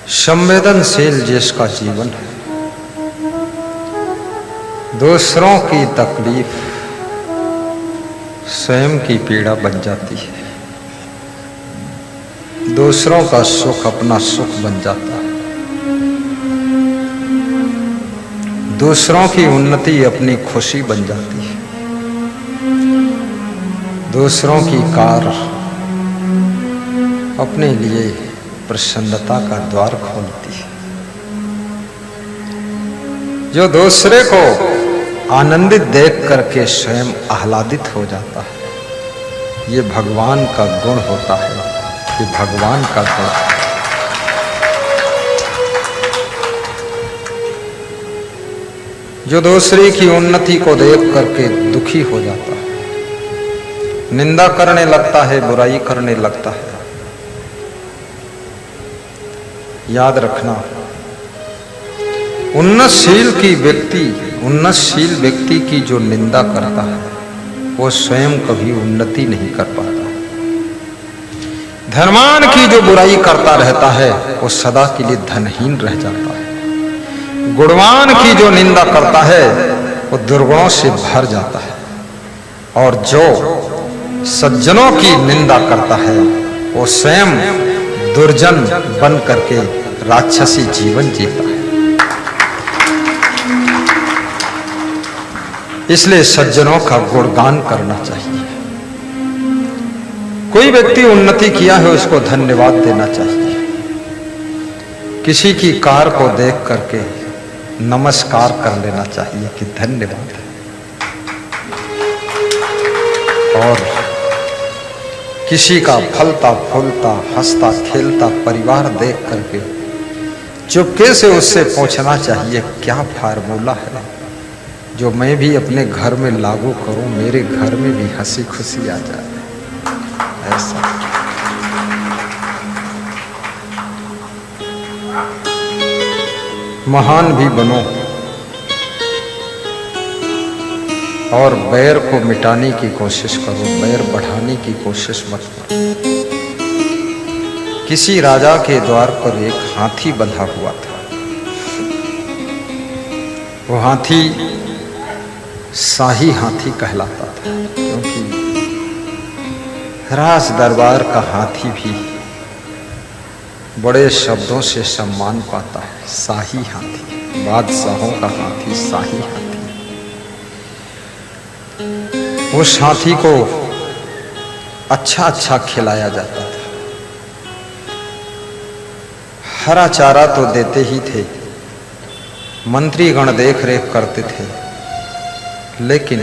संवेदनशील जिसका जीवन है, दूसरों की तकलीफ स्वयं की पीड़ा बन जाती है, दूसरों का सुख अपना सुख बन जाता है, दूसरों की उन्नति अपनी खुशी बन जाती है, दूसरों की कार अपने लिए प्रसन्नता का द्वार खोलती है। जो दूसरे को आनंदित देख करके स्वयं आह्लादित हो जाता है, ये भगवान का गुण होता है, ये भगवान का गुण है। जो दूसरे की उन्नति को देख करके दुखी हो जाता है, निंदा करने लगता है, बुराई करने लगता है, याद रखना, उन्नतशील व्यक्ति की जो निंदा करता है वो स्वयं कभी उन्नति नहीं कर पाता। धनवान की जो बुराई करता रहता है वो सदा के लिए धनहीन रह जाता है। गुणवान की जो निंदा करता है वो दुर्गुणों से भर जाता है, और जो सज्जनों की निंदा करता है वो स्वयं दुर्जन बन करके राक्षसी जीवन जीता है। इसलिए सज्जनों का गुणगान करना चाहिए। कोई व्यक्ति उन्नति किया है उसको धन्यवाद देना चाहिए। किसी की कार को देख करके नमस्कार कर लेना चाहिए कि धन्यवाद। और किसी का फलता फूलता हंसता खेलता परिवार देख करके चुपके से उससे पूछना चाहिए क्या फार्मूला है जो मैं भी अपने घर में लागू करूं, मेरे घर में भी हंसी खुशी आ जाए। ऐसा महान भी बनो और बैर को मिटाने की कोशिश करो, बैर बढ़ाने की कोशिश मत करो। किसी राजा के द्वार पर एक हाथी बंधा हुआ था। वो हाथी शाही हाथी कहलाता था, क्योंकि राज दरबार का हाथी भी बड़े शब्दों से सम्मान पाता है। शाही हाथी, बादशाहों का हाथी शाही हाथी। उस हाथी को अच्छा अच्छा खिलाया जाता था। हरा चारा तो देते ही थे, मंत्रीगण देख रेख करते थे, लेकिन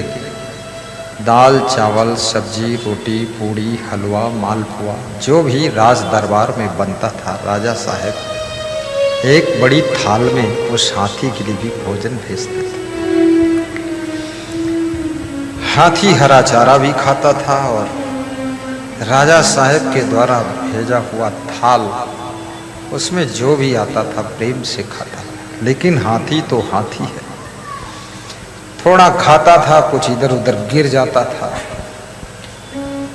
दाल चावल सब्जी रोटी पूड़ी हलवा मालपुआ जो भी राज दरबार में बनता था, राजा साहब एक बड़ी थाल में उस हाथी के लिए भी भोजन भेजते थे। हाथी हरा चारा भी खाता था और राजा साहब के द्वारा भेजा हुआ थाल, उसमें जो भी आता था प्रेम से खाता था। लेकिन हाथी तो हाथी है, थोड़ा खाता था, कुछ इधर उधर गिर जाता था।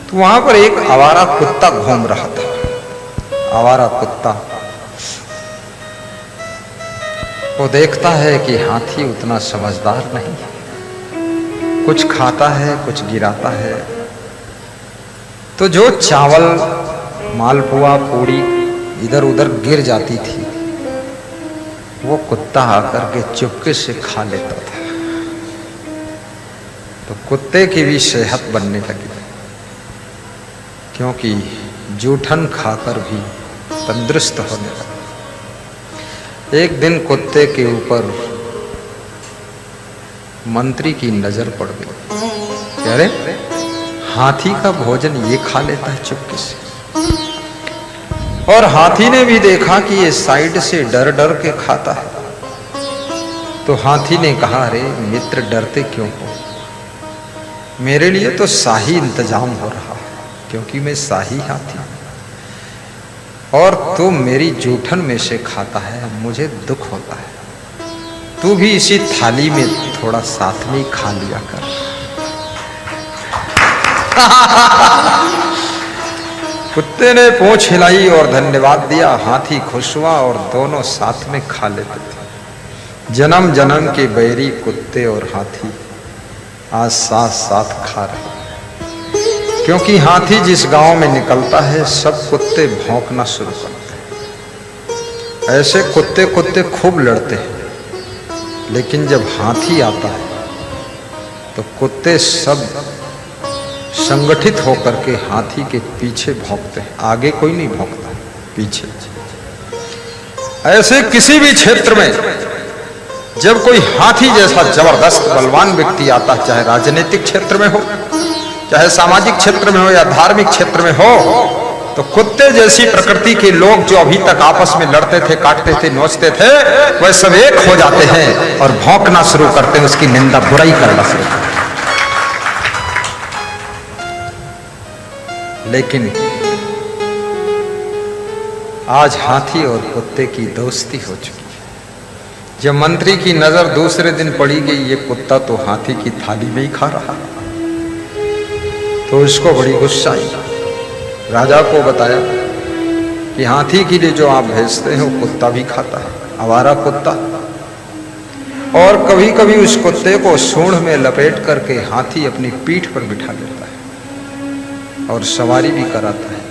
तो वहां पर एक आवारा कुत्ता घूम रहा था। आवारा कुत्ता वो देखता है कि हाथी उतना समझदार नहीं है, कुछ खाता है कुछ गिराता है। तो जो चावल मालपुआ पूड़ी इधर उधर गिर जाती थी वो कुत्ता आकर के चुपके से खा लेता था। तो कुत्ते की भी सेहत बनने लगी, क्योंकि जूठन खाकर भी तंदुरुस्त होने लगा। एक दिन कुत्ते के ऊपर मंत्री की नजर पड़ गई। अरे हाथी का भोजन ये खा लेता है चुपके से। और हाथी ने भी देखा कि ये साइड से डर डर के खाता है। तो हाथी ने कहा, अरे मित्र डरते क्यों हो, मेरे लिए तो शाही इंतजाम हो रहा है, क्योंकि मैं शाही हाथी हूं और तू मेरी जूठन में से खाता है, मुझे दुख होता है। तू भी इसी थाली में थोड़ा साथ में खा लिया कर। कुत्ते ने पूंछ हिलाई और धन्यवाद दिया। हाथी खुश हुआ और दोनों साथ में खा लेते थे। जन्म जन्म के बैरी कुत्ते और हाथी आज साथ साथ खा रहे, क्योंकि हाथी जिस गांव में निकलता है सब कुत्ते भौंकना शुरू करते हैं। ऐसे कुत्ते कुत्ते खूब लड़ते हैं, लेकिन जब हाथी आता है तो कुत्ते सब संगठित होकर के हाथी के पीछे भौंकते हैं। आगे कोई नहीं भौंकता, पीछे। ऐसे किसी भी क्षेत्र में जब कोई हाथी जैसा जबरदस्त बलवान व्यक्ति आता है, चाहे राजनीतिक क्षेत्र में हो, चाहे सामाजिक क्षेत्र में हो या धार्मिक क्षेत्र में हो, तो कुत्ते जैसी प्रकृति के लोग जो अभी तक आपस में लड़ते थे, काटते थे, नोचते थे, वह सब एक हो जाते हैं और भौंकना शुरू करते हैं, उसकी निंदा बुराई करना शुरू करते हैं। लेकिन आज हाथी और कुत्ते की दोस्ती हो चुकी है। जब मंत्री की नजर दूसरे दिन पड़ी गई, ये कुत्ता तो हाथी की थाली में ही खा रहा, तो उसको बड़ी गुस्सा आई। राजा को बताया कि हाथी के लिए जो आप भेजते हैं वो कुत्ता भी खाता है, आवारा कुत्ता। और कभी कभी उस कुत्ते को सूंड में लपेट करके हाथी अपनी पीठ पर बिठा लेता है और सवारी भी कराता है।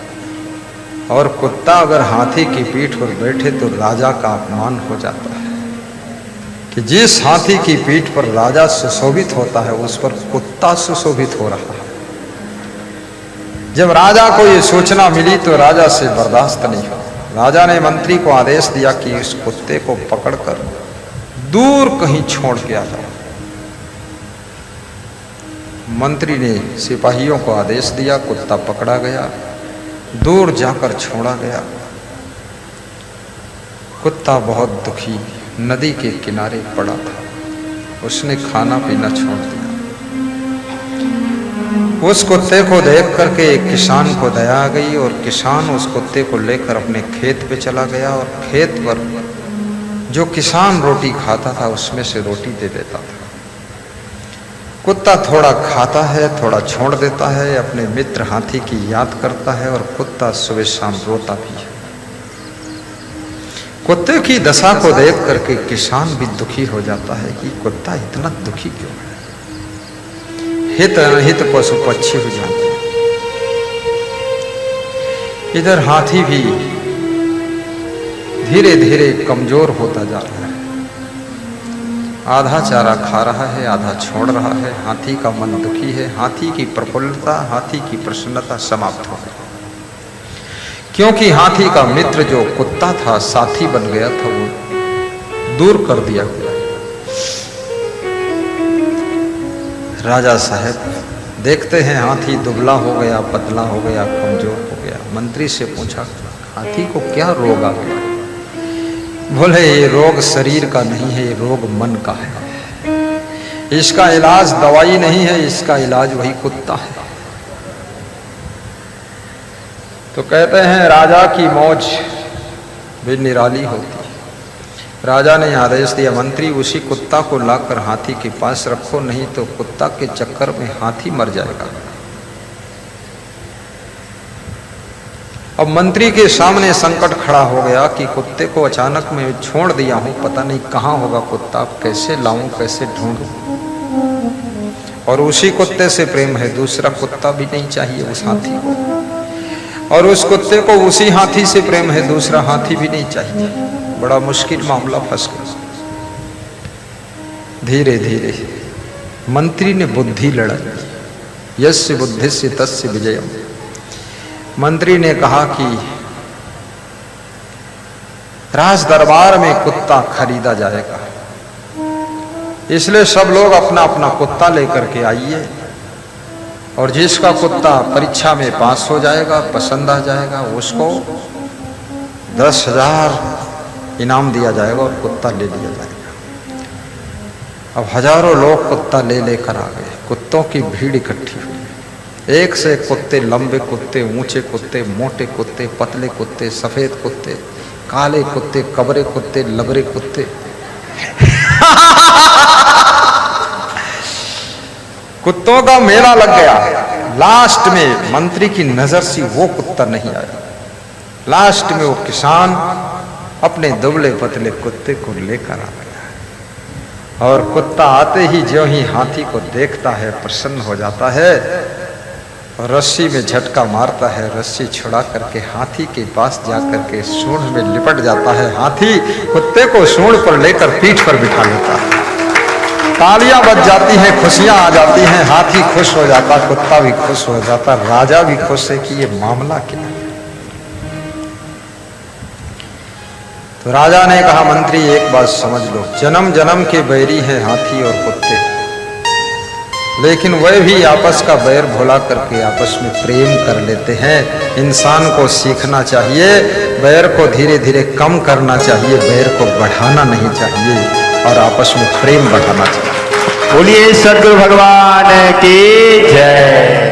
और कुत्ता अगर हाथी की पीठ पर बैठे तो राजा का अपमान हो जाता है कि जिस हाथी की पीठ पर राजा सुशोभित होता है उस पर कुत्ता सुशोभित हो रहा है। जब राजा को ये सूचना मिली तो राजा से बर्दाश्त नहीं हुआ। राजा ने मंत्री को आदेश दिया कि इस कुत्ते को पकड़कर दूर कहीं छोड़ के आ जाओ। मंत्री ने सिपाहियों को आदेश दिया, कुत्ता पकड़ा गया, दूर जाकर छोड़ा गया। कुत्ता बहुत दुखी नदी के किनारे पड़ा था, उसने खाना पीना छोड़ दिया। उस कुत्ते को देख करके एक किसान को दया आ गई और किसान उस कुत्ते को लेकर अपने खेत पे चला गया और खेत पर जो किसान रोटी खाता था उसमें से रोटी दे देता था। कुत्ता थोड़ा खाता है, थोड़ा छोड़ देता है, अपने मित्र हाथी की याद करता है और कुत्ता सुबह शाम रोता भी है। कुत्ते की दशा को देख करके किसान भी दुखी हो जाता है कि कुत्ता इतना दुखी क्यों है। हित अनहित पशु पक्षी हो जाते हैं। इधर हाथी भी धीरे धीरे कमजोर होता जा रहा है। आधा चारा खा रहा है, आधा छोड़ रहा है। हाथी का मन दुखी है। हाथी की प्रफुल्लता, हाथी की प्रसन्नता समाप्त हो गई, क्योंकि हाथी का मित्र जो कुत्ता था, साथी बन गया था, वो दूर कर दिया गया। राजा साहब देखते हैं हाथी दुबला हो गया, पतला हो गया, कमजोर हो गया। मंत्री से पूछा, हाथी को क्या रोग आ गया? बोले, ये रोग शरीर का नहीं है, ये रोग मन का है। इसका इलाज दवाई नहीं है, इसका इलाज वही कुत्ता है। तो कहते हैं राजा की मौज भी निराली होती। राजा ने आदेश दिया, मंत्री उसी कुत्ता को लाकर हाथी के पास रखो, नहीं तो कुत्ता के चक्कर में हाथी मर जाएगा। अब मंत्री के सामने संकट खड़ा हो गया कि कुत्ते को अचानक मैं छोड़ दिया हूं, पता नहीं कहां होगा कुत्ता, कैसे लाऊं, कैसे ढूंढूं। और उसी कुत्ते से प्रेम है, दूसरा कुत्ता भी नहीं चाहिए उस हाथी को। और उस कुत्ते को उसी हाथी से प्रेम है, दूसरा हाथी भी नहीं चाहिए। बड़ा मुश्किल मामला, फंस गया। धीरे धीरे मंत्री ने बुद्धि लड़ाई। यस्य बुद्धिस्य तस्य विजयम। मंत्री ने कहा कि राज दरबार में कुत्ता खरीदा जाएगा, इसलिए सब लोग अपना अपना कुत्ता लेकर के आइए, और जिसका कुत्ता परीक्षा में पास हो जाएगा, पसंद आ जाएगा, उसको 10,000 इनाम दिया जाएगा और कुत्ता ले लिया जाएगा। अब हजारों लोग कुत्ता ले लेकर आ गए। कुत्तों की भीड़ इकट्ठी हुई। एक से एक कुत्ते, लंबे कुत्ते, ऊंचे कुत्ते, मोटे कुत्ते, पतले कुत्ते, सफेद कुत्ते, काले कुत्ते, कबरे कुत्ते, लबरे कुत्ते। कुत्तों का मेला लग गया। लास्ट में मंत्री की नजर से वो कुत्ता नहीं आया। लास्ट में वो किसान अपने दुबले पतले कुत्ते को लेकर आ गया और कुत्ता आते ही ज्यों ही हाथी को देखता है प्रसन्न हो जाता है और रस्सी में झटका मारता है। रस्सी छुड़ा करके हाथी के पास जाकर के सूंड में लिपट जाता है। हाथी कुत्ते को सूंड पर लेकर पीठ पर बिठा लेता है। तालियां बज जाती हैं, खुशियां आ जाती हैं। हाथी खुश हो जाता, कुत्ता भी खुश हो जाता, राजा भी खुश है कि ये मामला क्या है। तो राजा ने कहा, मंत्री एक बात समझ लो, जन्म जन्म के बैरी हैं हाथी और कुत्ते, लेकिन वह भी आपस का बैर भुला करके आपस में प्रेम कर लेते हैं। इंसान को सीखना चाहिए, बैर को धीरे धीरे कम करना चाहिए, बैर को बढ़ाना नहीं चाहिए और आपस में प्रेम बढ़ाना चाहिए। बोलिए सद्गुरु भगवान की जय।